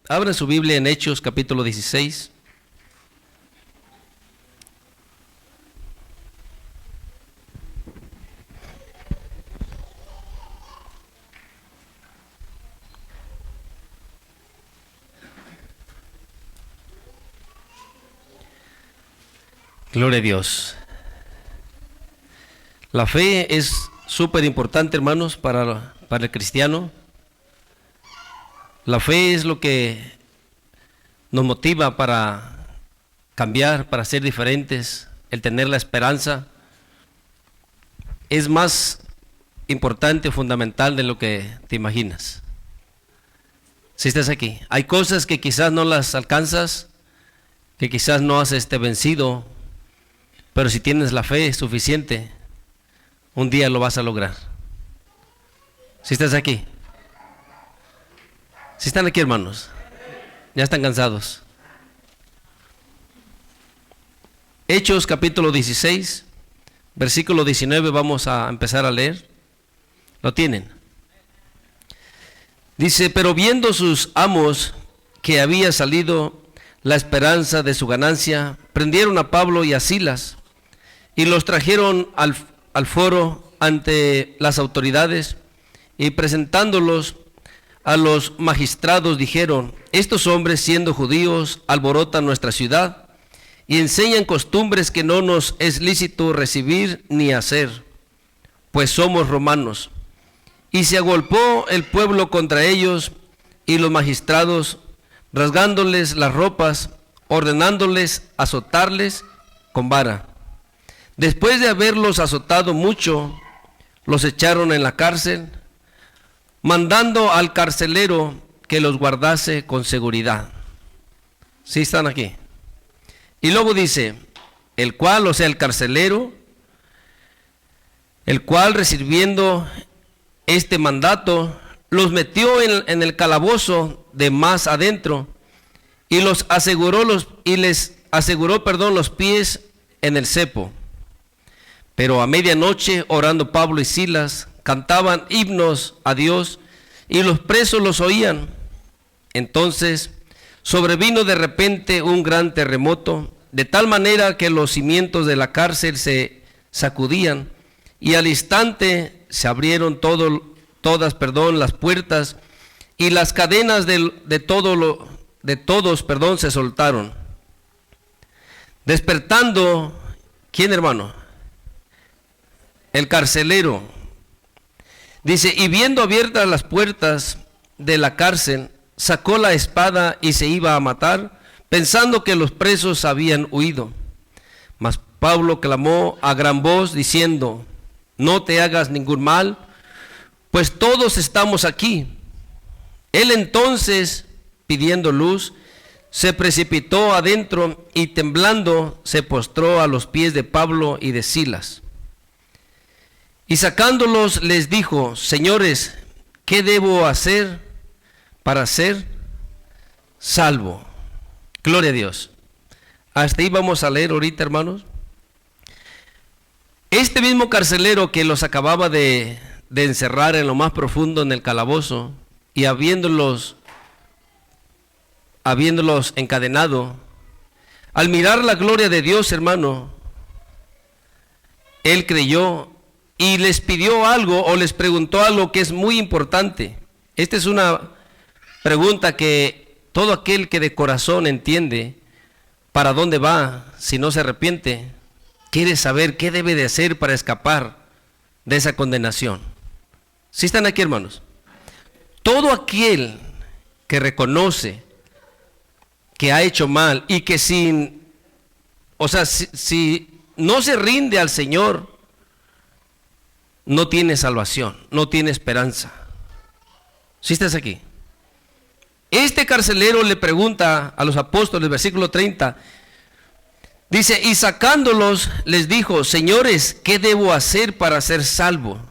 Abran su Biblia en Hechos capítulo 16. Gloria a Dios. La fe es súper importante, hermanos, para el cristiano. La fe es lo que nos motiva para cambiar, para ser diferentes, el tener la esperanza. Es más importante, fundamental de lo que te imaginas. Si estás aquí, hay cosas que quizás no las alcanzas, que quizás no has vencido, pero si tienes la fe suficiente, un día lo vas a lograr. Si estás aquí. Si están aquí, hermanos, ya están cansados. Hechos capítulo 16, versículo 19, vamos a empezar a leer. ¿Lo tienen? Dice: pero viendo sus amos que había salido la esperanza de su ganancia, prendieron a Pablo y a Silas y los trajeron al foro ante las autoridades, y presentándolos a los magistrados dijeron: estos hombres, siendo judíos, alborotan nuestra ciudad y enseñan costumbres que no nos es lícito recibir ni hacer, pues somos romanos. Y se agolpó el pueblo contra ellos, y los magistrados, rasgándoles las ropas, ordenándoles azotarles con vara. Después de haberlos azotado mucho, los echaron en la cárcel, mandando al carcelero que los guardase con seguridad. ¿Sí están aquí? Y luego dice: el cual, o sea, el carcelero, el cual, recibiendo este mandato, los metió en el calabozo de más adentro, y les aseguró los pies en el cepo. Pero a medianoche, orando Pablo y Silas, cantaban himnos a Dios, y los presos los oían. Entonces sobrevino de repente un gran terremoto, de tal manera que los cimientos de la cárcel se sacudían, y al instante se abrieron todas las puertas, y las cadenas de todos se soltaron. Despertando, ¿quién, hermano? El carcelero. Dice: y viendo abiertas las puertas de la cárcel, sacó la espada y se iba a matar, pensando que los presos habían huido. Mas Pablo clamó a gran voz, diciendo: no te hagas ningún mal, pues todos estamos aquí. Él entonces, pidiendo luz, se precipitó adentro y temblando se postró a los pies de Pablo y de Silas. Y sacándolos les dijo: señores, ¿qué debo hacer para ser salvo? Gloria a Dios. Hasta ahí vamos a leer ahorita, hermanos. Este mismo carcelero que los acababa de encerrar en lo más profundo en el calabozo, y habiéndolos encadenado, al mirar la gloria de Dios, hermano, él creyó y les pidió algo, o les preguntó algo que es muy importante. Esta es una pregunta que todo aquel que de corazón entiende para dónde va, si no se arrepiente, quiere saber qué debe de hacer para escapar de esa condenación. ¿Sí están aquí, hermanos? Todo aquel que reconoce que ha hecho mal y que si no se rinde al Señor, no tiene salvación, no tiene esperanza. ¿Sí estás aquí? Este carcelero le pregunta a los apóstoles, versículo 30, dice: y sacándolos les dijo: señores, ¿qué debo hacer para ser salvo?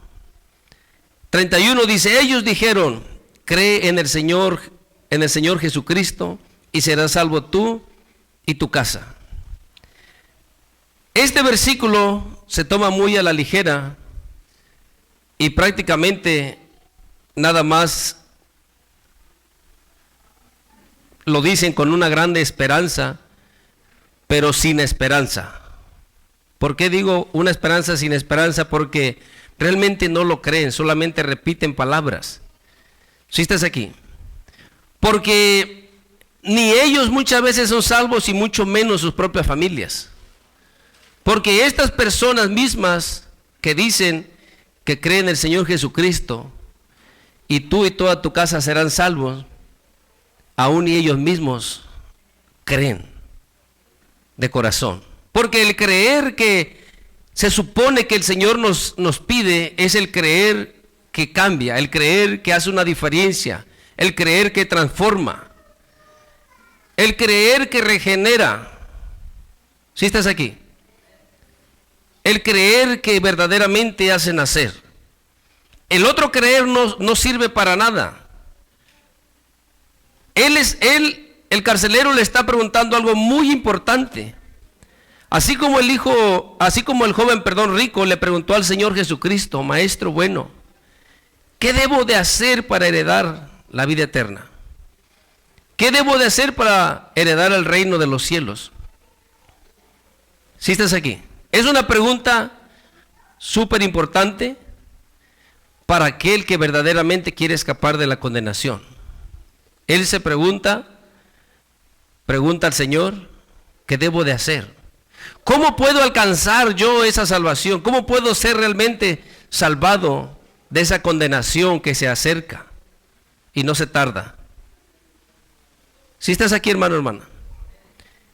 31 dice: ellos dijeron: cree en el Señor Jesucristo, y serás salvo tú y tu casa. Este versículo se toma muy a la ligera, y prácticamente nada más lo dicen con una grande esperanza, pero sin esperanza. ¿Por qué digo una esperanza sin esperanza? Porque realmente no lo creen, solamente repiten palabras. ¿Sí estás aquí? Porque ni ellos muchas veces son salvos y mucho menos sus propias familias. Porque estas personas mismas que dicen que creen en el Señor Jesucristo y tú y toda tu casa serán salvos, aún y ellos mismos creen de corazón. Porque el creer que se supone que el Señor nos pide es el creer que cambia, el creer que hace una diferencia, el creer que transforma, el creer que regenera. ¿Sí estás aquí? El creer que verdaderamente hace nacer. El otro creer no sirve para nada. El carcelero le está preguntando algo muy importante. Así como el joven rico le preguntó al Señor Jesucristo: Maestro bueno, ¿qué debo de hacer para heredar la vida eterna? ¿Qué debo de hacer para heredar el reino de los cielos? ¿Sí estás aquí? Es una pregunta súper importante para aquel que verdaderamente quiere escapar de la condenación. Él se pregunta al Señor: ¿qué debo de hacer? ¿Cómo puedo alcanzar yo esa salvación? ¿Cómo puedo ser realmente salvado de esa condenación que se acerca y no se tarda? Si estás aquí, hermano, hermana,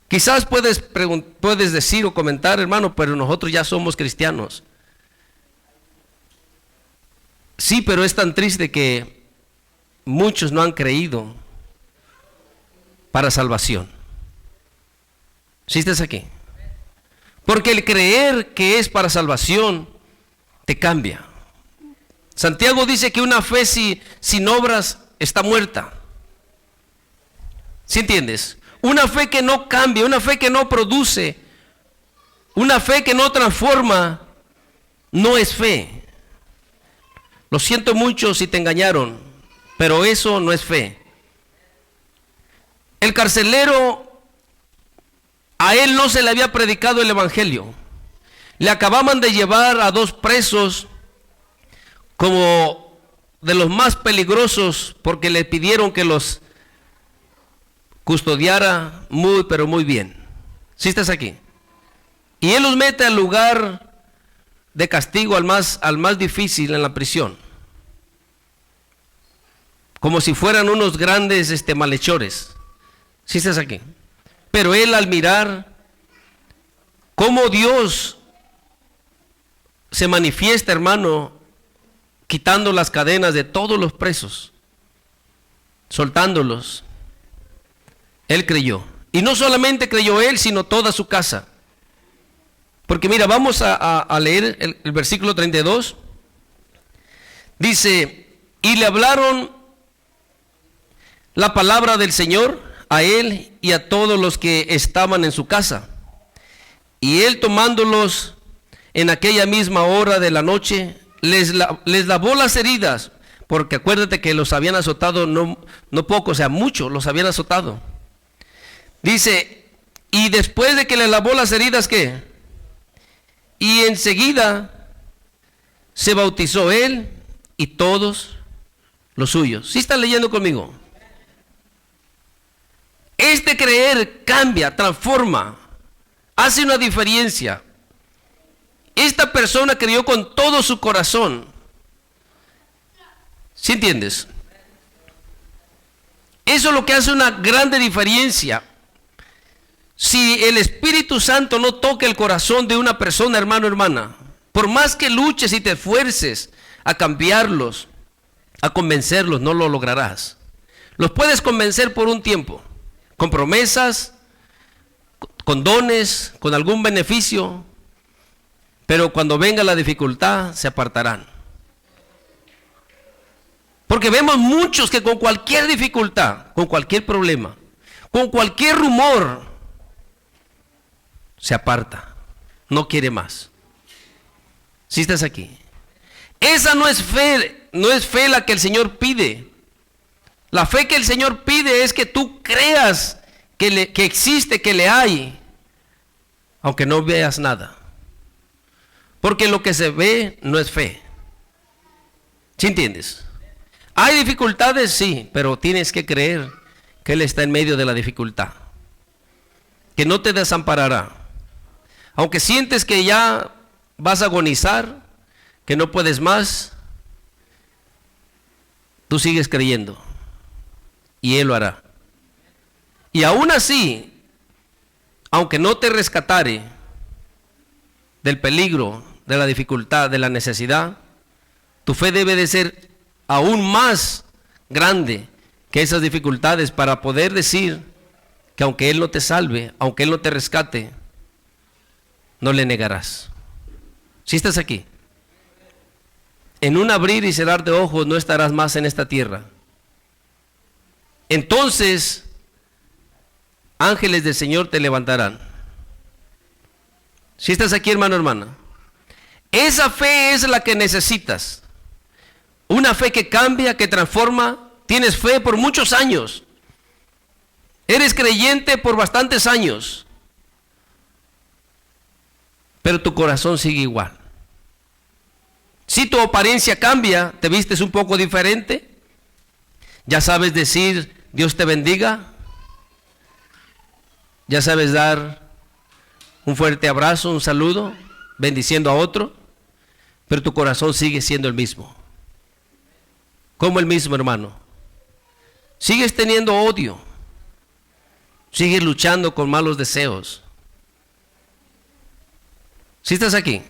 quizás puedes decir o comentar: hermano, pero nosotros ya somos cristianos. Sí, pero es tan triste que muchos no han creído para salvación. ¿Sí estás aquí? Porque el creer que es para salvación te cambia. Santiago dice que una fe sin obras está muerta. ¿Sí entiendes? Una fe que no cambia, una fe que no produce, una fe que no transforma, no es fe. Lo siento mucho si te engañaron, pero eso no es fe. El carcelero, a él no se le había predicado el evangelio. Le acababan de llevar a 2 presos como de los más peligrosos, porque le pidieron que los custodiara muy, pero muy bien. ¿Sí estás aquí? Y él los mete al lugar de castigo, al más difícil, en la prisión, como si fueran unos grandes malhechores. ¿Sí estás aquí? Pero él, al mirar cómo Dios se manifiesta, hermano, quitando las cadenas de todos los presos, soltándolos, él creyó. Y no solamente creyó él, sino toda su casa. Porque mira, vamos a leer el versículo 32. Dice: y le hablaron la palabra del Señor a él y a todos los que estaban en su casa. Y él, tomándolos en aquella misma hora de la noche, les lavó las heridas, porque acuérdate que los habían azotado no poco, o sea, mucho los habían azotado. Dice: y después de que le lavó las heridas, ¿qué? Y enseguida se bautizó él y todos los suyos. ¿Sí están leyendo conmigo? Este creer cambia, transforma, hace una diferencia. Esta persona creyó con todo su corazón. ¿Sí entiendes? Eso es lo que hace una grande diferencia. Si el Espíritu Santo no toca el corazón de una persona, hermano, hermana, por más que luches y te esfuerces a cambiarlos, a convencerlos, no lo lograrás. Los puedes convencer por un tiempo, con promesas, con dones, con algún beneficio, pero cuando venga la dificultad se apartarán. Porque vemos muchos que con cualquier dificultad, con cualquier problema, con cualquier rumor, se aparta, no quiere más. Si estás aquí, esa no es fe la que el Señor pide. La fe que el Señor pide es que tú creas que existe, que le hay, aunque no veas nada. Porque lo que se ve no es fe. ¿Sí entiendes? Hay dificultades, sí, pero tienes que creer que Él está en medio de la dificultad, que no te desamparará. Aunque sientes que ya vas a agonizar, que no puedes más, tú sigues creyendo y Él lo hará. Y aún así, aunque no te rescatare del peligro, de la dificultad, de la necesidad, tu fe debe de ser aún más grande que esas dificultades para poder decir que aunque Él no te salve, aunque Él no te rescate, no le negarás. Si estás aquí, en un abrir y cerrar de ojos no estarás más en esta tierra. Entonces, ángeles del Señor te levantarán. Si estás aquí, hermano, hermana, esa fe es la que necesitas. Una fe que cambia, que transforma. Tienes fe por muchos años. Eres creyente por bastantes años. Pero tu corazón sigue igual. Si tu apariencia cambia, te vistes un poco diferente, ya sabes decir Dios te bendiga, ya sabes dar un fuerte abrazo, un saludo, bendiciendo a otro, pero tu corazón sigue siendo el mismo. Como el mismo, hermano. Sigues teniendo odio, sigues luchando con malos deseos. Si estás aquí,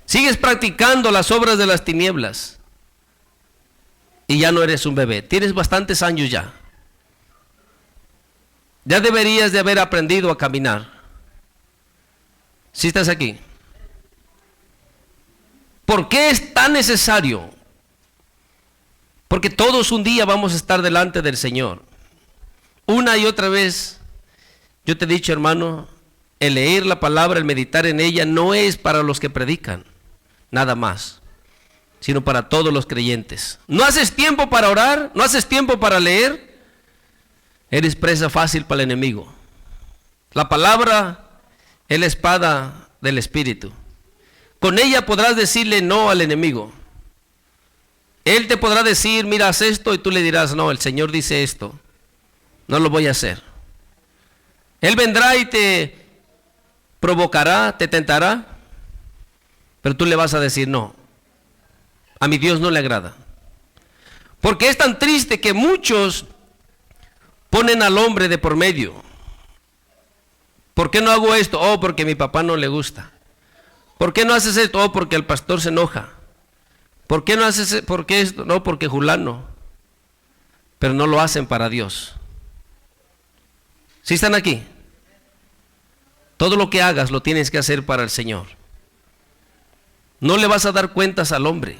sigues practicando las obras de las tinieblas y ya no eres un bebé, tienes bastantes años ya. Ya deberías de haber aprendido a caminar. Si estás aquí, ¿por qué es tan necesario? Porque todos un día vamos a estar delante del Señor. Una y otra vez, yo te he dicho, hermano, el leer la palabra, el meditar en ella, no es para los que predican, nada más, sino para todos los creyentes. ¿No haces tiempo para orar? ¿No haces tiempo para leer? Eres presa fácil para el enemigo. La palabra es la espada del Espíritu. Con ella podrás decirle no al enemigo. Él te podrá decir, mira, haz esto, y tú le dirás, no, el Señor dice esto, no lo voy a hacer. Él vendrá y te provocará, te tentará, pero tú le vas a decir, no, a mi Dios no le agrada. Porque es tan triste que muchos ponen al hombre de por medio. ¿Por qué no hago esto? Oh, porque a mi papá no le gusta. ¿Por qué no haces esto? Oh, porque el pastor se enoja. ¿Por qué no haces, por qué esto? No, porque Julano. Pero no lo hacen para Dios. ¿Sí están aquí? Todo lo que hagas lo tienes que hacer para el Señor. No le vas a dar cuentas al hombre.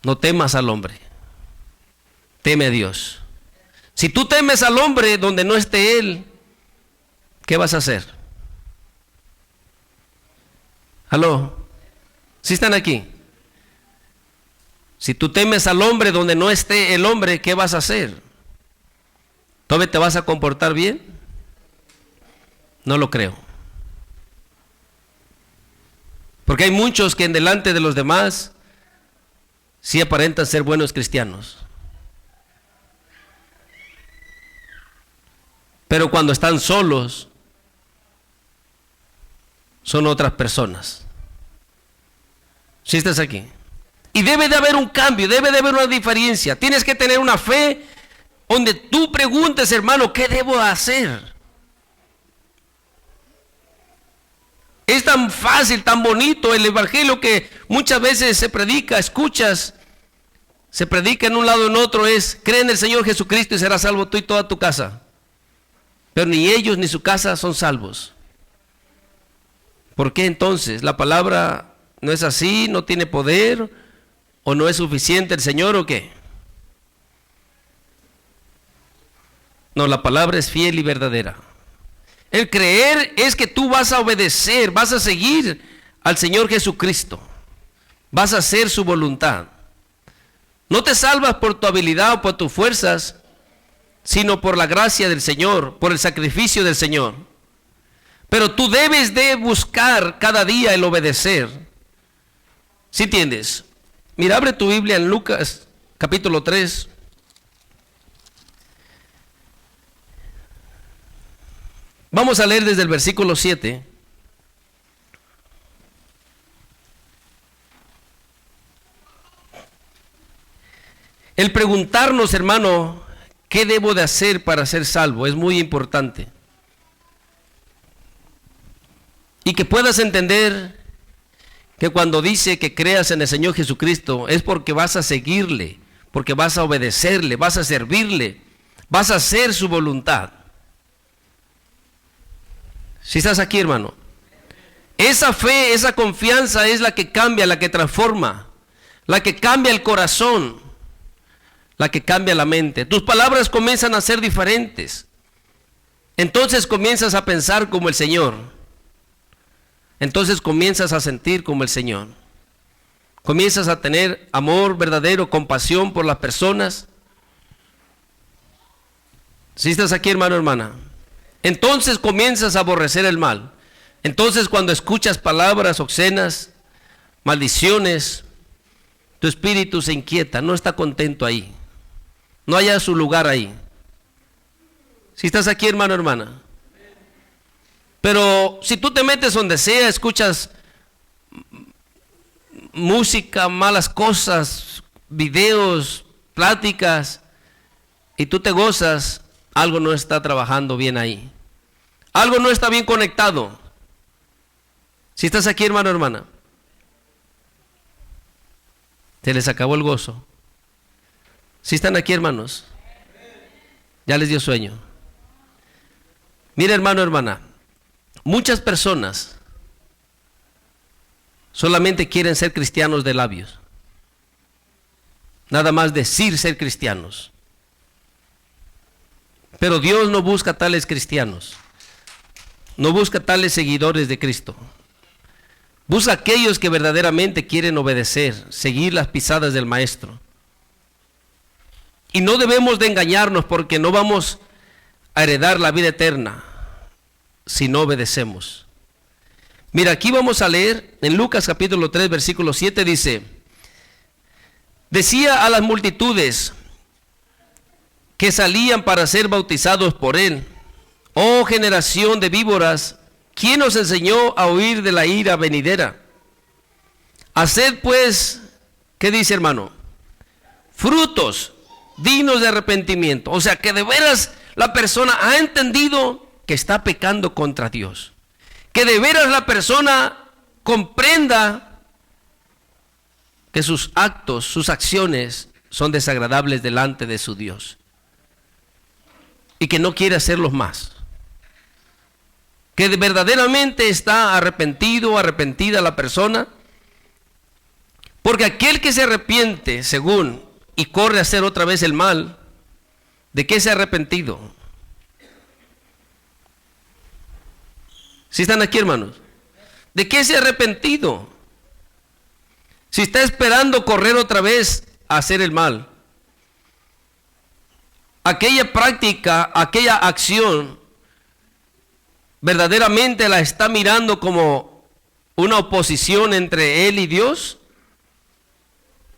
No temas al hombre. Teme a Dios. Si tú temes al hombre donde no esté Él, ¿qué vas a hacer? ¿Aló? ¿Sí están aquí? Si tú temes al hombre donde no esté el hombre, ¿qué vas a hacer? ¿Todavía te vas a comportar bien? No lo creo. Porque hay muchos que en delante de los demás sí aparentan ser buenos cristianos. Pero cuando están solos, son otras personas. Si estás aquí. Y debe de haber un cambio, debe de haber una diferencia. Tienes que tener una fe donde tú preguntes, hermano, ¿qué debo hacer? Es tan fácil, tan bonito el evangelio que muchas veces se predica, escuchas, se predica en un lado y en otro, es, cree en el Señor Jesucristo y serás salvo tú y toda tu casa. Pero ni ellos ni su casa son salvos. ¿Por qué entonces? ¿La palabra no es así? ¿No tiene poder? ¿O no es suficiente el Señor o qué? No, la palabra es fiel y verdadera. El creer es que tú vas a obedecer, vas a seguir al Señor Jesucristo. Vas a hacer su voluntad. No te salvas por tu habilidad o por tus fuerzas, sino por la gracia del Señor, por el sacrificio del Señor. Pero tú debes de buscar cada día el obedecer. ¿Sí entiendes? Mira, abre tu Biblia en Lucas capítulo 3. Vamos a leer desde el versículo 7. El preguntarnos, hermano, ¿qué debo de hacer para ser salvo? Es muy importante. Y que puedas entender que cuando dice que creas en el Señor Jesucristo es porque vas a seguirle, porque vas a obedecerle, vas a servirle, vas a hacer su voluntad. Si estás aquí, hermano, esa fe, esa confianza es la que cambia, la que transforma, la que cambia el corazón, la que cambia la mente. Tus palabras comienzan a ser diferentes. Entonces comienzas a pensar como el Señor. Entonces comienzas a sentir como el Señor. Comienzas a tener amor verdadero, compasión por las personas. Si estás aquí, hermano, hermana, entonces comienzas a aborrecer el mal. Entonces cuando escuchas palabras obscenas, maldiciones, tu espíritu se inquieta, no está contento ahí. No haya su lugar ahí. Si estás aquí, hermano, hermana. Pero si tú te metes donde sea, escuchas música, malas cosas, videos, pláticas, y tú te gozas, algo no está trabajando bien ahí. Algo no está bien conectado. Si estás aquí, hermano, hermana, se les acabó el gozo. Si están aquí, hermanos, ya les dio sueño. Mira, hermano, hermana, muchas personas solamente quieren ser cristianos de labios. Nada más decir ser cristianos. Pero Dios no busca tales cristianos. No busca tales seguidores de Cristo. Busca aquellos que verdaderamente quieren obedecer, seguir las pisadas del Maestro. Y no debemos de engañarnos porque no vamos a heredar la vida eterna si no obedecemos. Mira, aquí vamos a leer en Lucas capítulo 3, versículo 7, dice: decía a las multitudes que salían para ser bautizados por él: oh generación de víboras, ¿quién os enseñó a huir de la ira venidera? Haced pues, ¿qué dice, hermano? Frutos dignos de arrepentimiento. O sea, que de veras la persona ha entendido que está pecando contra Dios. Que de veras la persona comprenda que sus actos, sus acciones son desagradables delante de su Dios. Y que no quiere hacerlos más. Que verdaderamente está arrepentido o arrepentida la persona. Porque aquel que se arrepiente, según, y corre a hacer otra vez el mal, ¿de qué se ha arrepentido? ¿Sí están aquí, hermanos? ¿De qué se ha arrepentido? Si está esperando correr otra vez a hacer el mal. Aquella práctica, aquella acción, ¿verdaderamente la está mirando como una oposición entre él y Dios?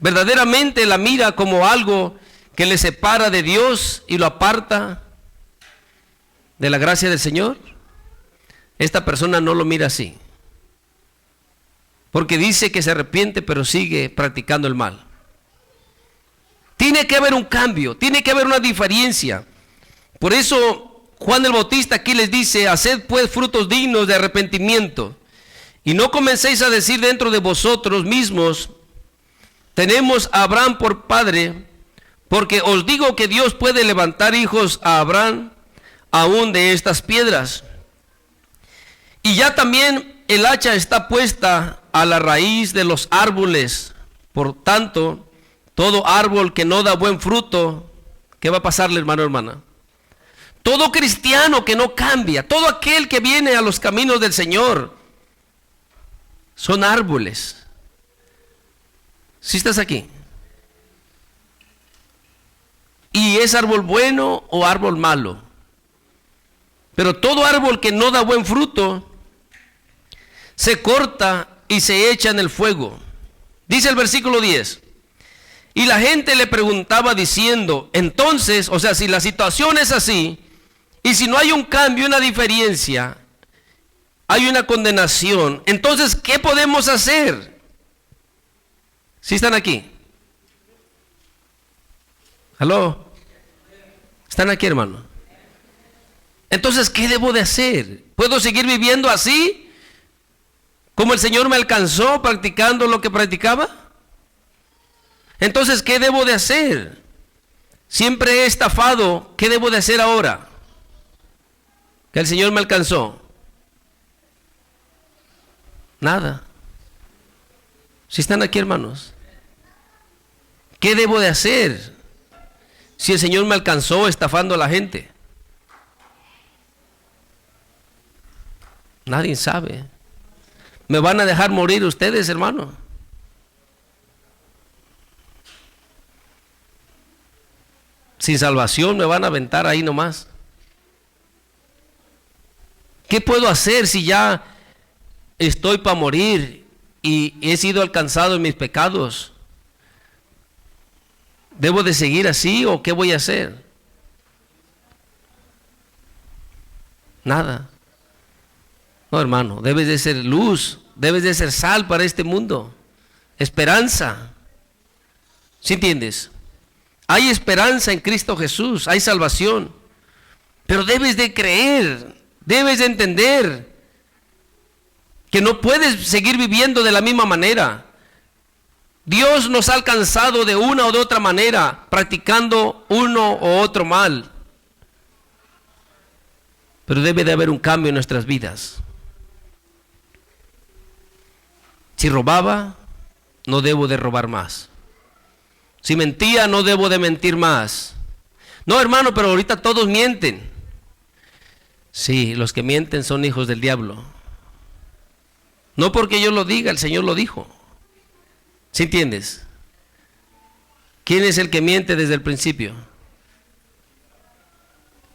¿Verdaderamente la mira como algo que le separa de Dios y lo aparta de la gracia del Señor? Esta persona no lo mira así, porque dice que se arrepiente pero sigue practicando el mal. Tiene que haber un cambio, tiene que haber una diferencia. Por eso Juan el Bautista aquí les dice: haced pues frutos dignos de arrepentimiento, y no comencéis a decir dentro de vosotros mismos: tenemos a Abraham por padre, porque os digo que Dios puede levantar hijos a Abraham aún de estas piedras. Y ya también el hacha está puesta a la raíz de los árboles. Por tanto, todo árbol que no da buen fruto, ¿qué va a pasarle, hermano, hermana? Todo cristiano que no cambia, todo aquel que viene a los caminos del Señor, son árboles. ¿Sí estás aquí? y es árbol bueno o árbol malo. Pero todo árbol que no da buen fruto se corta y se echa en el fuego. Dice el versículo 10. Y la gente le preguntaba diciendo, entonces, o sea, si la situación es así, y si no hay un cambio, una diferencia, hay una condenación, entonces, ¿qué podemos hacer? ¿Sí están aquí? ¿Aló? ¿Están aquí, hermano? Entonces, ¿qué debo de hacer? ¿Puedo seguir viviendo así? ¿Como el Señor me alcanzó practicando lo que practicaba? Entonces, ¿qué debo de hacer? Siempre he estafado, ¿qué debo de hacer ahora? Que el Señor me alcanzó. Nada. Si están aquí, hermanos, ¿qué debo de hacer si el Señor me alcanzó estafando a la gente? Nadie sabe. ¿Me van a dejar morir ustedes, hermano? Sin salvación me van a aventar ahí nomás. ¿Qué puedo hacer si ya estoy para morir y he sido alcanzado en mis pecados? ¿Debo de seguir así o qué voy a hacer? Nada. No, hermano, debes de ser luz, debes de ser sal para este mundo, esperanza. ¿Sí entiendes? Hay esperanza en Cristo Jesús, hay salvación, pero debes de creer, debes de entender que no puedes seguir viviendo de la misma manera. Dios nos ha alcanzado de una o de otra manera, practicando uno o otro mal, pero debe de haber un cambio en nuestras vidas. Si robaba, no debo de robar más. Si mentía, no debo de mentir más. No, hermano, pero ahorita todos mienten. Sí, los que mienten son hijos del diablo. No porque yo lo diga, el Señor lo dijo. ¿Sí entiendes? ¿Quién es el que miente desde el principio?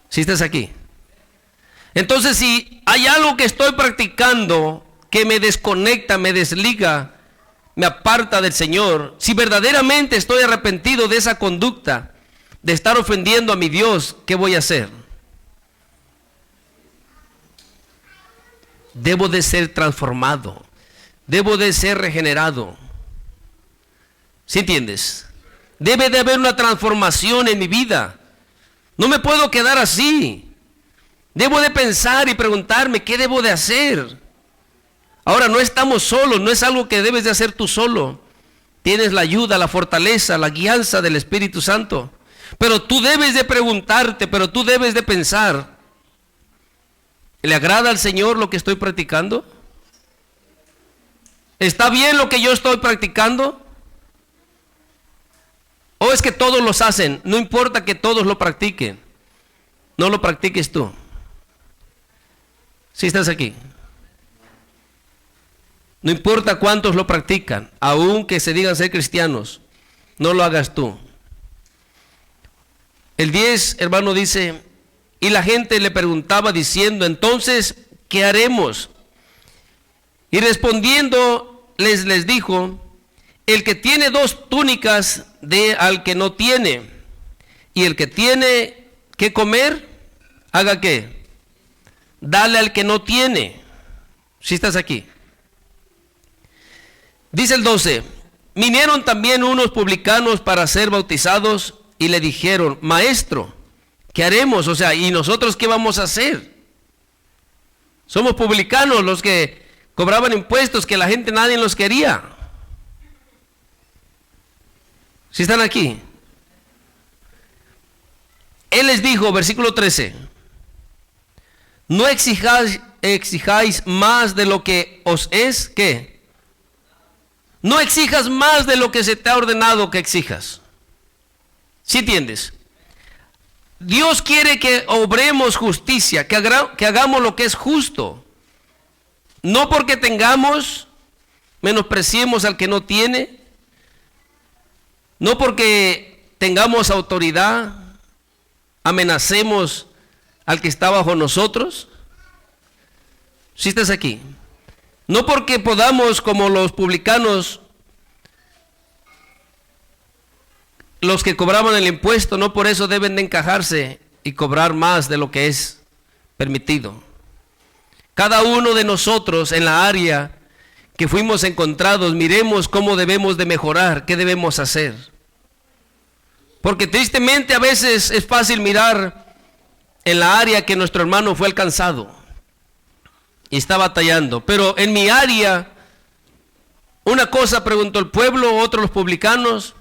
¿Sí estás aquí? Entonces, si hay algo que estoy practicando que me desconecta, me desliga, me aparta del Señor, si verdaderamente estoy arrepentido de esa conducta, de estar ofendiendo a mi Dios, ¿qué voy a hacer? Debo de ser transformado, debo de ser regenerado. ¿Sí entiendes? Debe de haber una transformación en mi vida. No me puedo quedar así. Debo de pensar y preguntarme, ¿qué debo de hacer? Ahora, no estamos solos, no es algo que debes de hacer tú solo. Tienes la ayuda, la fortaleza, la guianza del Espíritu Santo. Pero tú debes de preguntarte, pero tú debes de pensar, ¿le agrada al Señor lo que estoy practicando? ¿Está bien lo que yo estoy practicando? ¿O es que todos los hacen? No importa que todos lo practiquen, no lo practiques tú. ¿Sí estás aquí? No importa cuántos lo practican, aunque se digan ser cristianos, no lo hagas tú. El 10, hermano, dice, y la gente le preguntaba diciendo, entonces, ¿qué haremos? Y respondiendo, les dijo, el que tiene 2 túnicas, dé al que no tiene, y el que tiene que comer, ¿haga qué? Dale al que no tiene. ¿Sí estás aquí? Dice el 12, vinieron también unos publicanos para ser bautizados y le dijeron, maestro, ¿qué haremos? O sea, ¿y nosotros qué vamos a hacer? Somos publicanos los que cobraban impuestos, que la gente nadie los quería. ¿Sí están aquí? Él les dijo, versículo 13, no exijáis más de lo que os es, ¿qué? No exijas más de lo que se te ha ordenado que exijas. ¿Sí entiendes? Dios quiere que obremos justicia, que hagamos lo que es justo. No porque tengamos, menospreciemos al que no tiene. No porque tengamos autoridad, amenacemos al que está bajo nosotros? Si estás aquí. No porque podamos, como los publicanos, los que cobraban el impuesto, no por eso deben de encajarse y cobrar más de lo que es permitido. Cada uno de nosotros en la área que fuimos encontrados, miremos cómo debemos de mejorar, qué debemos hacer. Porque tristemente a veces es fácil mirar en la área que nuestro hermano fue alcanzado y está batallando. Pero en mi área, una cosa preguntó el pueblo, otro los publicanos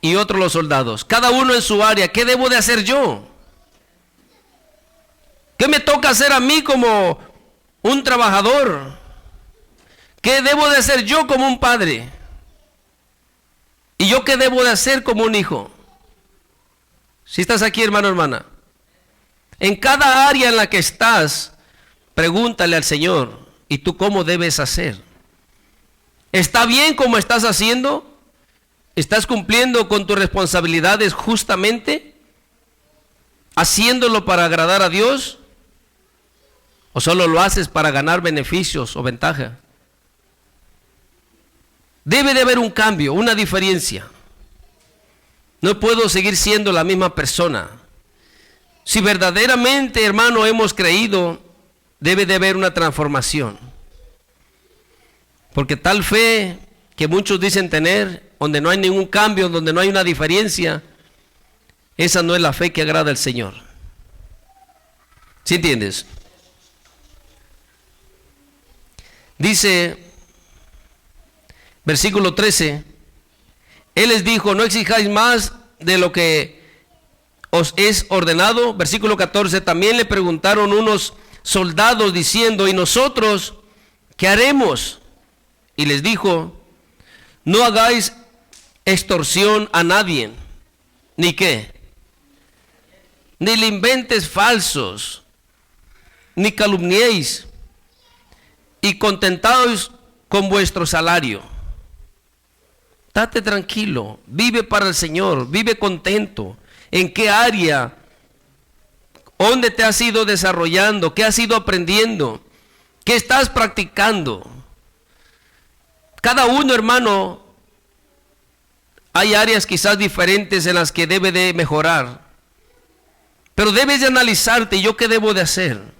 y otro los soldados. Cada uno en su área, ¿qué debo de hacer yo? ¿Qué me toca hacer a mí como un trabajador? ¿Qué debo de hacer yo como un padre? ¿Y yo qué debo de hacer como un hijo? Si estás aquí, hermano, hermana, en cada área en la que estás, pregúntale al Señor, ¿y tú cómo debes hacer? ¿Está bien como estás haciendo? ¿Estás cumpliendo con tus responsabilidades justamente? ¿Haciéndolo para agradar a Dios? ¿O solo lo haces para ganar beneficios o ventaja? Debe de haber un cambio, una diferencia. No puedo seguir siendo la misma persona. Si verdaderamente, hermano, hemos creído, debe de haber una transformación. Porque tal fe que muchos dicen tener, donde no hay ningún cambio, donde no hay una diferencia, esa no es la fe que agrada al Señor. ¿Sí entiendes? Dice, versículo 13, Él les dijo, no exijáis más de lo que os es ordenado. Versículo 14, también le preguntaron unos soldados diciendo, ¿y nosotros qué haremos? Y les dijo, no hagáis extorsión a nadie, ni qué, ni le inventes falsos, ni calumniéis, y contentaos con vuestro salario. Date tranquilo, vive para el Señor, vive contento. ¿En qué área? ¿Dónde te has ido desarrollando? ¿Qué has ido aprendiendo? ¿Qué estás practicando? Cada uno, hermano, hay áreas quizás diferentes en las que debe de mejorar. Pero debes de analizarte, ¿yo qué debo de hacer?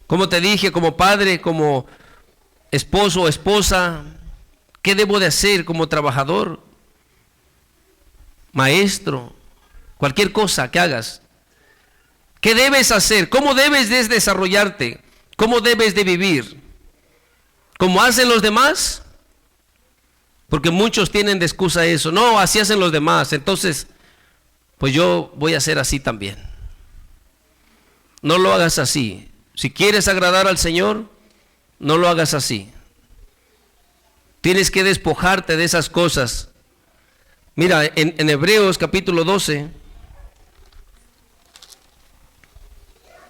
Como te dije, como padre, como esposo o esposa, ¿qué debo de hacer como trabajador? Maestro, cualquier cosa que hagas. ¿Qué debes hacer? ¿Cómo debes de desarrollarte? ¿Cómo debes de vivir? ¿Cómo hacen los demás? Porque muchos tienen de excusa eso. No, así hacen los demás. Entonces, pues yo voy a hacer así también. No lo hagas así. Si quieres agradar al Señor, no lo hagas así. Tienes que despojarte de esas cosas. Mira, en Hebreos capítulo 12,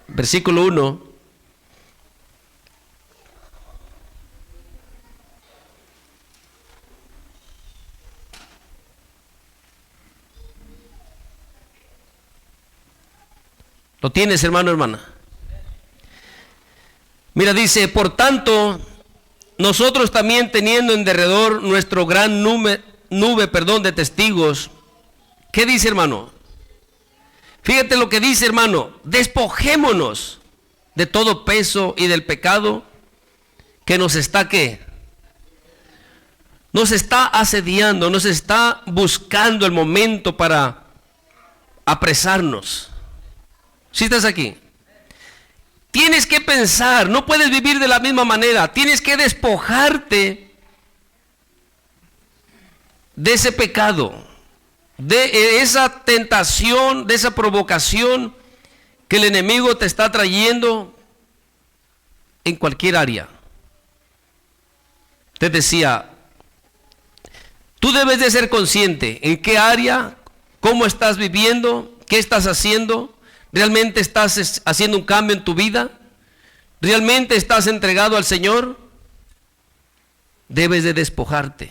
versículo 1. ¿Lo tienes, hermano, hermana? Mira, dice, por tanto, nosotros también teniendo en derredor nuestro gran nube de testigos. ¿Qué dice, hermano? Fíjate lo que dice, hermano. Despojémonos de todo peso y del pecado que nos está, ¿qué? Nos está asediando, nos está buscando el momento para apresarnos. ¿Sí estás aquí? Tienes que pensar, no puedes vivir de la misma manera. Tienes que despojarte de ese pecado, de esa tentación, de esa provocación que el enemigo te está trayendo en cualquier área. Te decía, tú debes de ser consciente en qué área, cómo estás viviendo, qué estás haciendo. ¿Realmente estás haciendo un cambio en tu vida? ¿Realmente estás entregado al Señor? Debes de despojarte.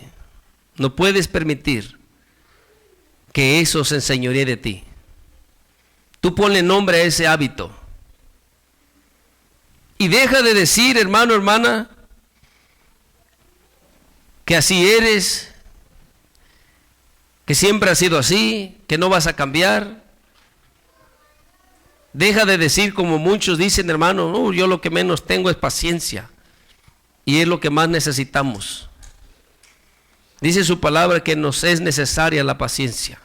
No puedes permitir que eso se enseñoree de ti. Tú ponle nombre a ese hábito. Y deja de decir, hermano, hermana, que así eres, que siempre has sido así, que no vas a cambiar. Deja de decir como muchos dicen, hermano, yo lo que menos tengo es paciencia. Y es lo que más necesitamos. Dice su palabra que nos es necesaria la paciencia.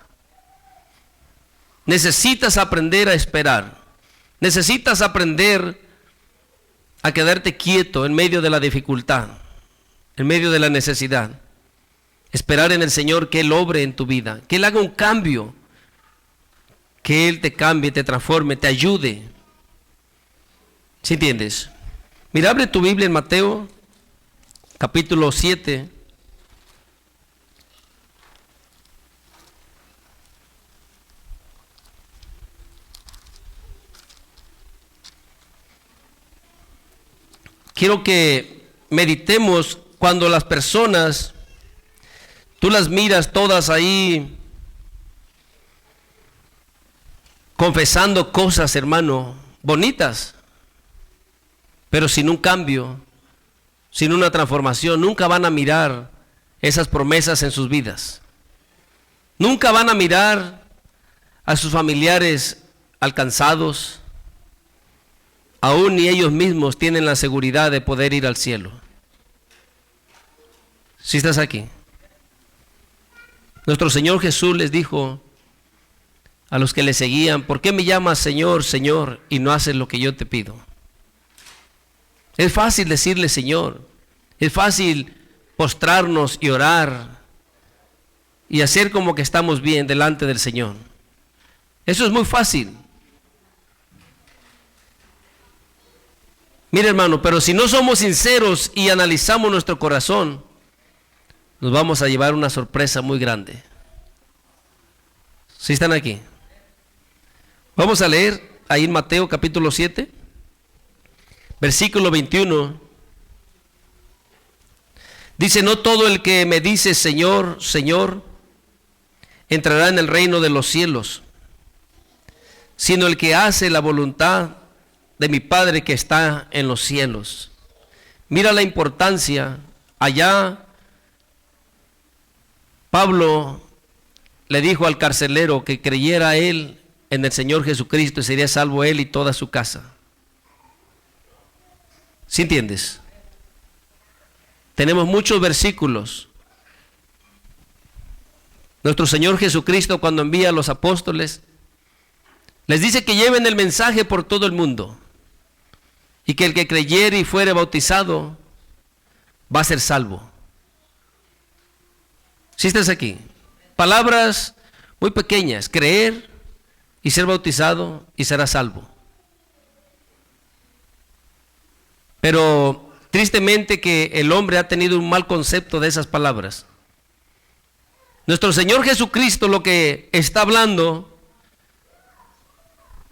Necesitas aprender a esperar. Necesitas aprender a quedarte quieto en medio de la dificultad, en medio de la necesidad. Esperar en el Señor que Él obre en tu vida, que Él haga un cambio, que Él te cambie, te transforme, te ayude. ¿Sí entiendes? Mira, abre tu Biblia en Mateo, capítulo 7. Quiero que meditemos cuando las personas, tú las miras todas ahí confesando cosas, hermano, bonitas, pero sin un cambio, sin una transformación, nunca van a mirar esas promesas en sus vidas. Nunca van a mirar a sus familiares alcanzados. Aún ni ellos mismos tienen la seguridad de poder ir al cielo. Si estás aquí. Nuestro Señor Jesús les dijo a los que le seguían: ¿por qué me llamas Señor, Señor, y no haces lo que yo te pido? Es fácil decirle Señor. Es fácil postrarnos y orar y hacer como que estamos bien delante del Señor. Eso es muy fácil. Mire, hermano, pero si no somos sinceros y analizamos nuestro corazón, nos vamos a llevar una sorpresa muy grande. ¿Sí están aquí? Vamos a leer ahí en Mateo capítulo 7, versículo 21. Dice: no todo el que me dice Señor, Señor, entrará en el reino de los cielos, sino el que hace la voluntad de mi Padre que está en los cielos. Mira la importancia. Allá Pablo le dijo al carcelero que creyera él en el Señor Jesucristo y sería salvo él y toda su casa. ¿Sí entiendes? Tenemos muchos versículos. Nuestro Señor Jesucristo, cuando envía a los apóstoles, les dice que lleven el mensaje por todo el mundo y que el que creyere y fuere bautizado va a ser salvo. ¿Sí estás aquí? Palabras muy pequeñas: creer y ser bautizado y será salvo. Pero tristemente que el hombre ha tenido un mal concepto de esas palabras. Nuestro Señor Jesucristo lo que está hablando,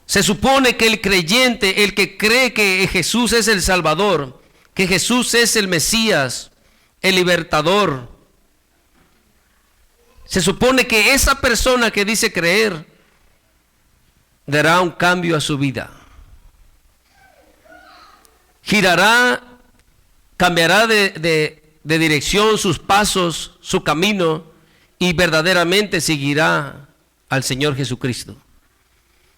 se supone que el creyente, el que cree que Jesús es el Salvador, que Jesús es el Mesías, el libertador, se supone que esa persona que dice creer dará un cambio a su vida. Girará, cambiará de dirección sus pasos, su camino, y verdaderamente seguirá al Señor Jesucristo.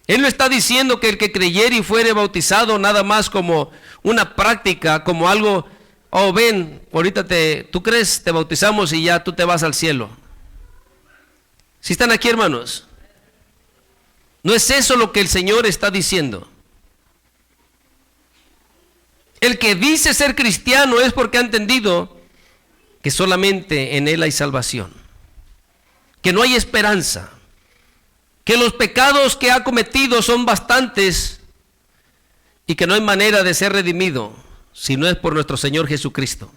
Él no está diciendo que el que creyere y fuere bautizado nada más como una práctica, como algo, oh ven, ahorita tú crees, te bautizamos y ya tú te vas al cielo. ¿Sí están aquí, hermanos? No es eso lo que el Señor está diciendo. El que dice ser cristiano es porque ha entendido que solamente en Él hay salvación, que no hay esperanza, que los pecados que ha cometido son bastantes y que no hay manera de ser redimido si no es por nuestro Señor Jesucristo,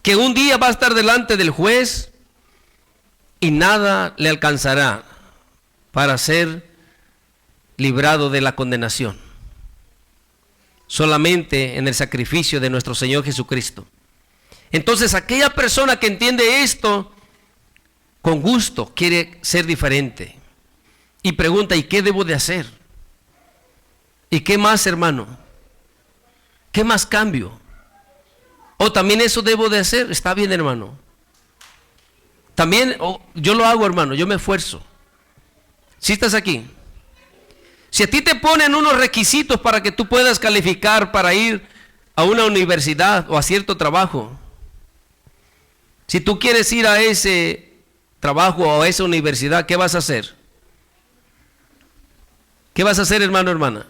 que un día va a estar delante del juez y nada le alcanzará para ser librado de la condenación, solamente en el sacrificio de nuestro Señor Jesucristo. Entonces aquella persona que entiende esto, con gusto quiere ser diferente y pregunta, ¿y qué debo de hacer? ¿Y qué más, hermano? ¿Qué más cambio? ¿O también eso debo de hacer? Está bien, hermano. También yo lo hago, hermano, yo me esfuerzo. ¿Sí estás aquí? Si a ti te ponen unos requisitos para que tú puedas calificar para ir a una universidad o a cierto trabajo, si tú quieres ir a ese trabajo o a esa universidad, ¿qué vas a hacer? ¿Qué vas a hacer, hermano, hermana?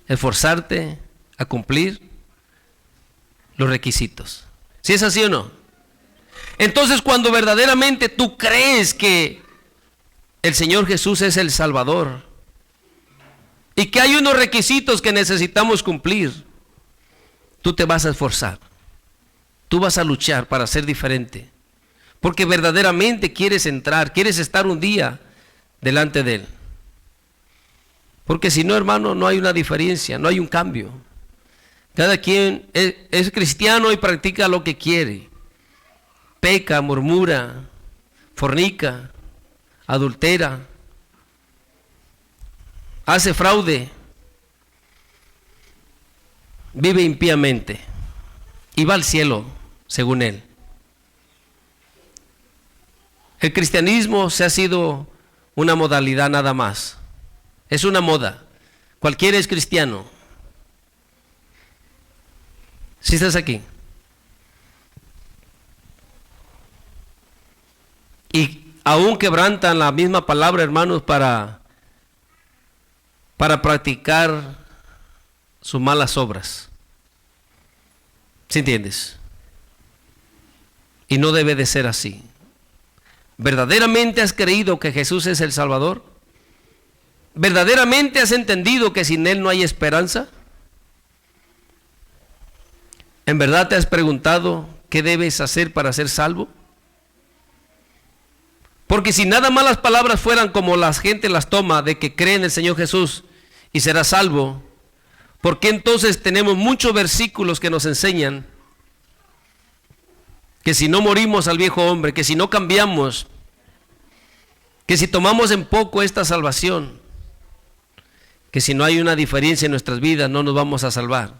Esforzarte a cumplir los requisitos. ¿Sí es así o no? Entonces, cuando verdaderamente tú crees que el Señor Jesús es el Salvador y que hay unos requisitos que necesitamos cumplir, tú te vas a esforzar, tú vas a luchar para ser diferente, porque verdaderamente quieres entrar, quieres estar un día delante de Él. Porque si no, hermano, no hay una diferencia, no hay un cambio. Cada quien es cristiano y practica lo que quiere. Peca, murmura, fornica, adultera, hace fraude, vive impíamente y va al cielo, según él. El cristianismo se ha sido una modalidad nada más. Es una moda. Cualquiera es cristiano. ¿Sí estás aquí? Y aún quebrantan la misma palabra, hermanos, para practicar sus malas obras. ¿Sí entiendes? Y no debe de ser así. ¿Verdaderamente has creído que Jesús es el Salvador? ¿Verdaderamente has entendido que sin Él no hay esperanza? ¿En verdad te has preguntado qué debes hacer para ser salvo? Porque si nada más las palabras fueran como la gente las toma, de que cree en el Señor Jesús y será salvo, ¿por qué entonces tenemos muchos versículos que nos enseñan que si no morimos al viejo hombre, que si no cambiamos, que si tomamos en poco esta salvación, que si no hay una diferencia en nuestras vidas no nos vamos a salvar?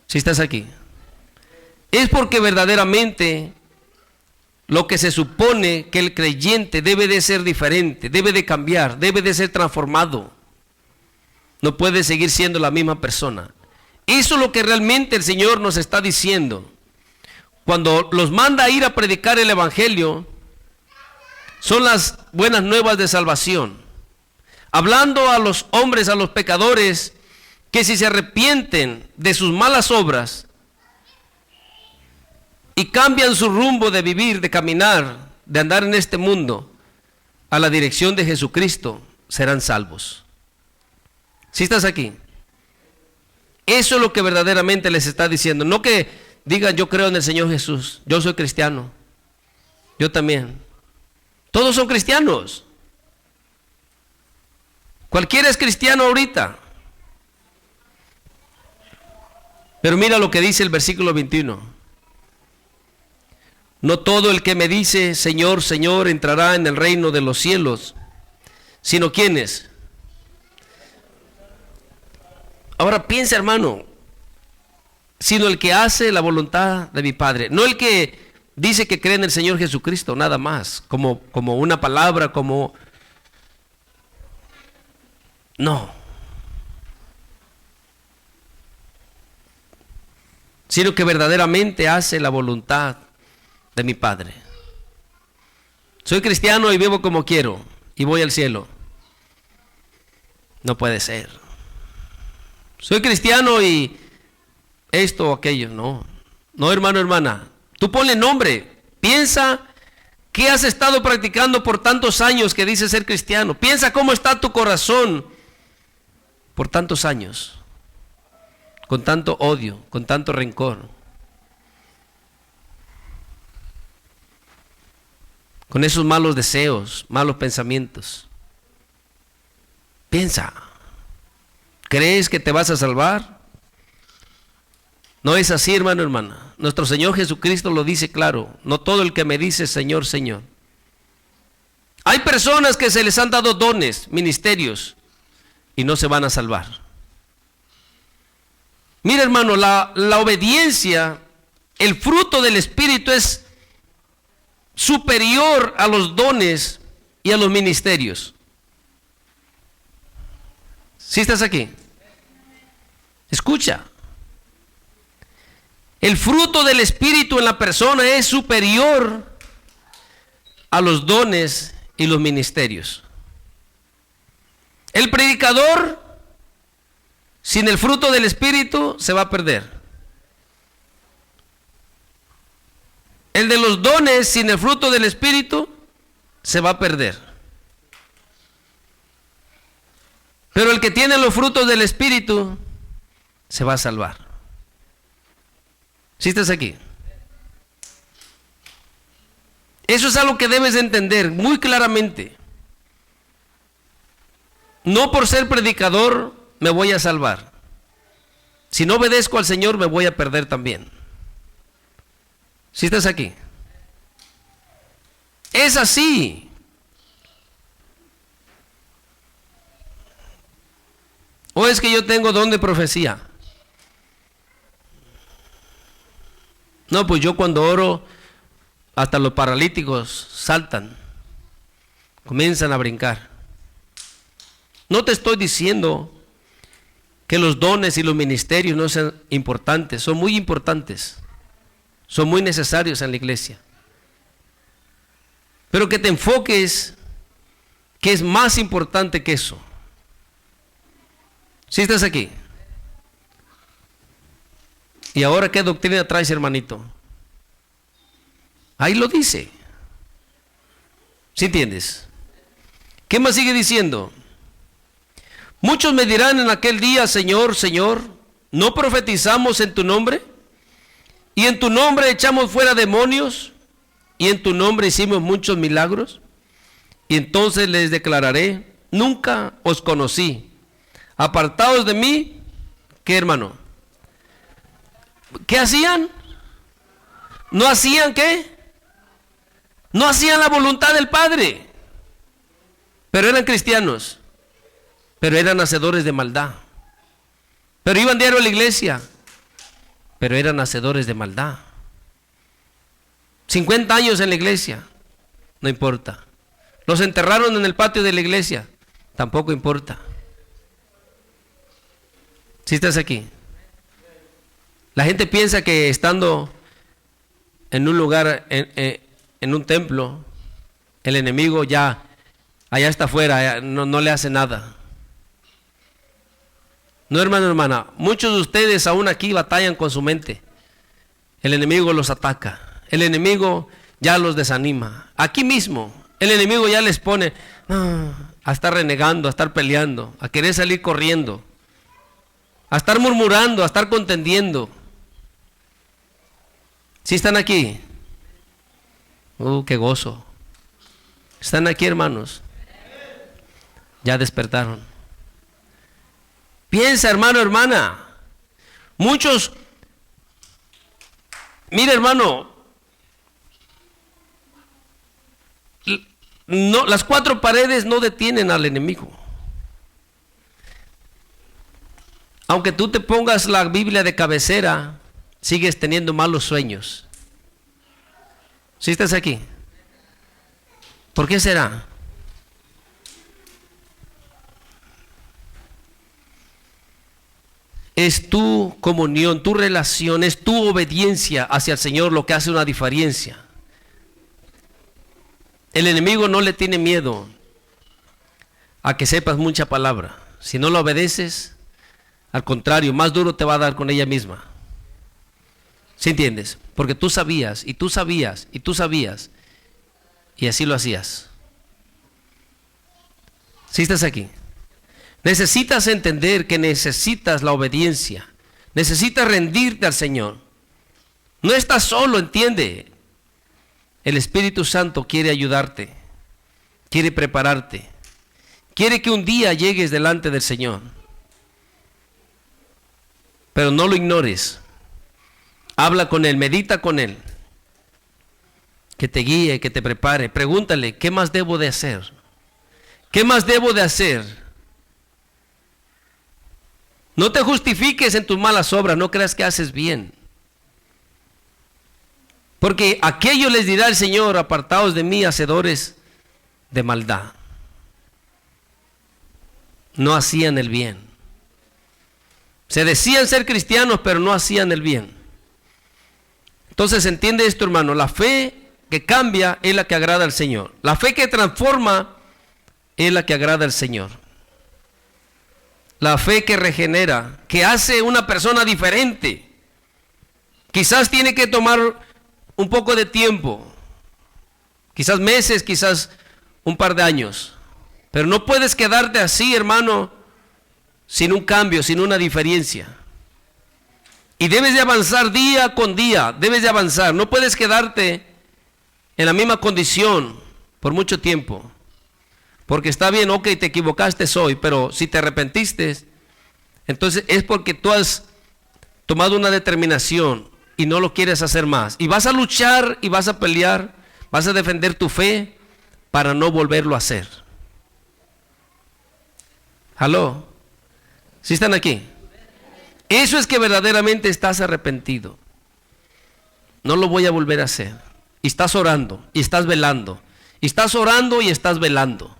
Si estás aquí, es porque verdaderamente lo que se supone que el creyente debe de ser diferente, debe de cambiar, debe de ser transformado. No puede seguir siendo la misma persona. Eso es lo que realmente el Señor nos está diciendo. Cuando los manda a ir a predicar el Evangelio, son las buenas nuevas de salvación. Hablando a los hombres, a los pecadores, que si se arrepienten de sus malas obras y cambian su rumbo de vivir, de caminar, de andar en este mundo a la dirección de Jesucristo, serán salvos. ¿Sí estás aquí? Eso es lo que verdaderamente les está diciendo. No que digan yo creo en el Señor Jesús, yo soy cristiano, yo también. Todos son cristianos. Cualquiera es cristiano ahorita. Pero mira lo que dice el versículo 21. No todo el que me dice Señor, Señor entrará en el reino de los cielos, sino ¿quiénes? Ahora piensa, hermano, sino el que hace la voluntad de mi Padre. No el que dice que cree en el Señor Jesucristo, nada más, como una palabra, como... No. Sino que verdaderamente hace la voluntad de mi Padre. Soy cristiano y vivo como quiero y voy al cielo. No puede ser. Soy cristiano y esto o aquello. No, no, hermano, hermana. Tú ponle nombre. Piensa qué has estado practicando por tantos años que dices ser cristiano. Piensa cómo está tu corazón por tantos años, con tanto odio, con tanto rencor, con esos malos deseos, malos pensamientos. Piensa, ¿crees que te vas a salvar? No es así, hermano, hermana. Nuestro Señor Jesucristo lo dice claro. No todo el que me dice Señor, Señor Hay personas que se les han dado dones, ministerios, y no se van a salvar. Mira, hermano, la obediencia, el fruto del Espíritu es superior a los dones y a los ministerios. ¿Sí estás aquí? Escucha. El fruto del Espíritu en la persona es superior a los dones y los ministerios. El predicador sin el fruto del Espíritu se va a perder. El de los dones sin el fruto del Espíritu se va a perder. Pero el que tiene los frutos del Espíritu se va a salvar. ¿Sí estás aquí? Eso es algo que debes de entender muy claramente. No por ser predicador me voy a salvar. Si no obedezco al Señor me voy a perder también. ¿Sí estás aquí? Es así. ¿O es que yo tengo don de profecía? No, pues yo cuando oro, hasta los paralíticos saltan, comienzan a brincar. No te estoy diciendo que los dones y los ministerios no sean importantes, son muy importantes, son muy necesarios en la iglesia. Pero que te enfoques que es más importante que eso. ¿Sí estás aquí? ¿Y ahora qué doctrina traes, hermanito? Ahí lo dice. ¿Sí entiendes? ¿Qué más sigue diciendo? Muchos me dirán en aquel día, Señor, Señor, ¿no profetizamos en tu nombre? ¿Y en tu nombre echamos fuera demonios? ¿Y en tu nombre hicimos muchos milagros? Y entonces les declararé, nunca os conocí. Apartados de mí, ¿qué, hermano? ¿Qué hacían? ¿No hacían qué? No hacían la voluntad del Padre. Pero eran cristianos. Pero eran hacedores de maldad. Pero iban diario a la iglesia. Pero eran hacedores de maldad. 50 años en la iglesia. No importa. Los enterraron en el patio de la iglesia. Tampoco importa. ¿Sí estás aquí? La gente piensa que estando en un lugar, en un templo, el enemigo ya, allá está afuera, no le hace nada. No, hermano, hermana, muchos de ustedes aún aquí batallan con su mente. El enemigo los ataca, el enemigo ya los desanima. Aquí mismo, el enemigo ya les pone a estar renegando, a estar peleando, a querer salir corriendo, a estar murmurando, a estar contendiendo. ¿Sí están aquí? Qué gozo. ¿Están aquí, hermanos? Ya despertaron. Piensa, hermano, hermana. Muchos, mira, hermano, no, las cuatro paredes no detienen al enemigo. Aunque tú te pongas la Biblia de cabecera, sigues teniendo malos sueños. ¿Sí estás aquí? ¿Por qué será? Es tu comunión, tu relación, es tu obediencia hacia el Señor lo que hace una diferencia. El enemigo no le tiene miedo a que sepas mucha palabra. Si no lo obedeces, al contrario, más duro te va a dar con ella misma. ¿Sí entiendes? Porque tú sabías, y tú sabías, y tú sabías, y así lo hacías. ¿Sí estás aquí? Necesitas entender que necesitas la obediencia. Necesitas rendirte al Señor. No estás solo, entiende. El Espíritu Santo quiere ayudarte. Quiere prepararte. Quiere que un día llegues delante del Señor. Pero no lo ignores. Habla con Él, medita con Él. que te guíe, que te prepare. Pregúntale, ¿qué más debo de hacer? ¿Qué más debo de hacer? No te justifiques en tus malas obras, no creas que haces bien. Porque aquello les dirá el Señor: apartaos de mí, hacedores de maldad. No hacían el bien. Se decían ser cristianos, pero no hacían el bien. Entonces entiende esto, hermano: la fe que cambia es la que agrada al Señor. La fe que transforma es la que agrada al Señor. La fe que regenera, que hace una persona diferente. Quizás tiene que tomar un poco de tiempo, quizás meses, quizás un par de años, pero no puedes quedarte así, hermano, sin un cambio, sin una diferencia. Y debes de avanzar día con día, debes de avanzar. No puedes quedarte en la misma condición por mucho tiempo. Porque está bien, ok, te equivocaste hoy, pero si te arrepentiste, entonces es porque tú has tomado una determinación y no lo quieres hacer más. Y vas a luchar y vas a pelear, vas a defender tu fe para no volverlo a hacer. ¿Aló? ¿Sí están aquí? Eso es que verdaderamente estás arrepentido. No lo voy a volver a hacer. Y estás orando, y estás velando. Y estás orando y estás velando.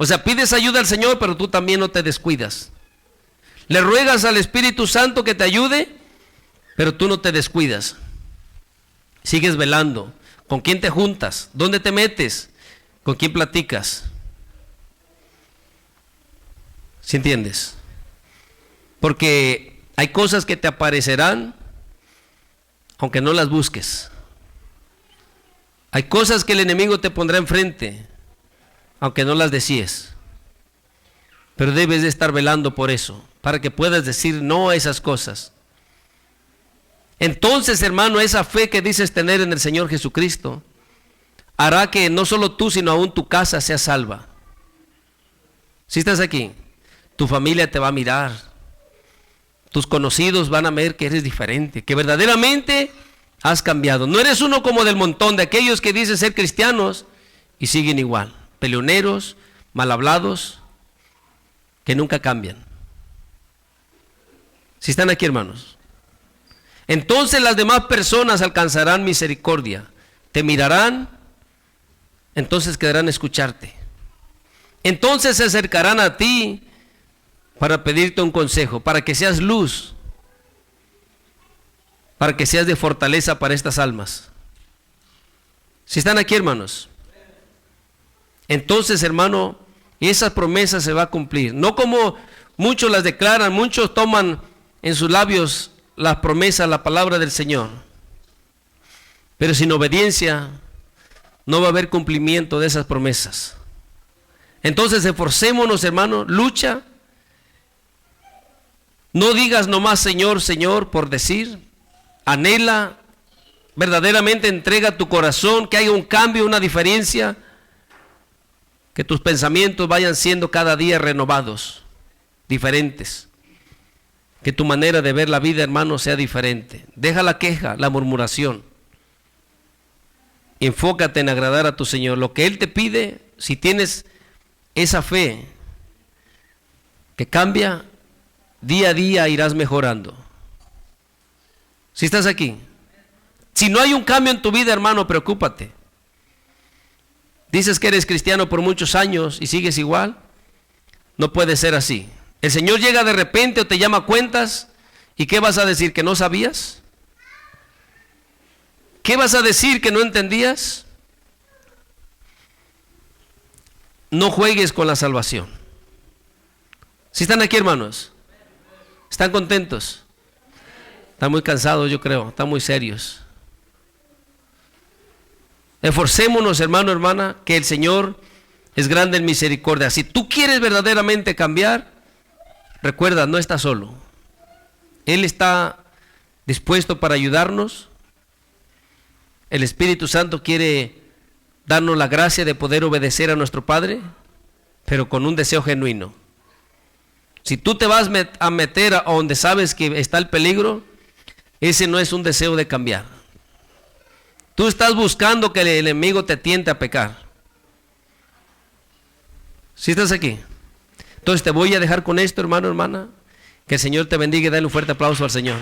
O sea, pides ayuda al Señor, pero tú también no te descuidas. Le ruegas al Espíritu Santo que te ayude, pero tú no te descuidas. Sigues velando. ¿Con quién te juntas? ¿Dónde te metes? ¿Con quién platicas? ¿Sí entiendes? Porque hay cosas que te aparecerán aunque no las busques. Hay cosas que el enemigo te pondrá enfrente aunque no las desees. Pero debes de estar velando por eso, para que puedas decir no a esas cosas. Entonces, hermano, esa fe que dices tener en el Señor Jesucristo hará que no solo tú, sino aún tu casa sea salva. Si estás aquí, tu familia te va a mirar, tus conocidos van a ver que eres diferente, que verdaderamente has cambiado. No eres uno como del montón de aquellos que dicen ser cristianos y siguen igual, peleoneros, mal hablados, que nunca cambian. Si están aquí, hermanos, entonces las demás personas alcanzarán misericordia, te mirarán, entonces querrán escucharte. Entonces se acercarán a ti para pedirte un consejo, para que seas luz, para que seas de fortaleza para estas almas. Si están aquí, hermanos, entonces, hermano, esa promesa se va a cumplir. No como muchos las declaran, muchos toman en sus labios la promesa, la palabra del Señor, pero sin obediencia no va a haber cumplimiento de esas promesas. Entonces esforcémonos, hermano, lucha. No digas nomás Señor, Señor por decir. Anhela, verdaderamente entrega tu corazón, que haya un cambio, una diferencia, que tus pensamientos vayan siendo cada día renovados, diferentes. Que tu manera de ver la vida, hermano, sea diferente. Deja la queja, la murmuración. Enfócate en agradar a tu Señor. Lo que Él te pide, si tienes esa fe que cambia, día a día irás mejorando. Si estás aquí, si no hay un cambio en tu vida, hermano, preocúpate. Dices que eres cristiano por muchos años y sigues igual. No puede ser así. El Señor llega de repente o te llama a cuentas, ¿y qué vas a decir? ¿Que no sabías? ¿Qué vas a decir? ¿Que no entendías? No juegues con la salvación. ¿Sí están aquí, hermanos? ¿Están contentos? Están muy cansados, yo creo, están muy serios. Esforcémonos, hermano, hermana, que el Señor es grande en misericordia. Si tú quieres verdaderamente cambiar, recuerda, no estás solo. Él está dispuesto para ayudarnos. El Espíritu Santo quiere darnos la gracia de poder obedecer a nuestro Padre, pero con un deseo genuino. Si tú te vas a meter a donde sabes que está el peligro, ese no es un deseo de cambiar. Tú estás buscando que el enemigo te tiente a pecar. ¿Sí estás aquí? Entonces te voy a dejar con esto, hermano, hermana. Que el Señor te bendiga y dale un fuerte aplauso al Señor.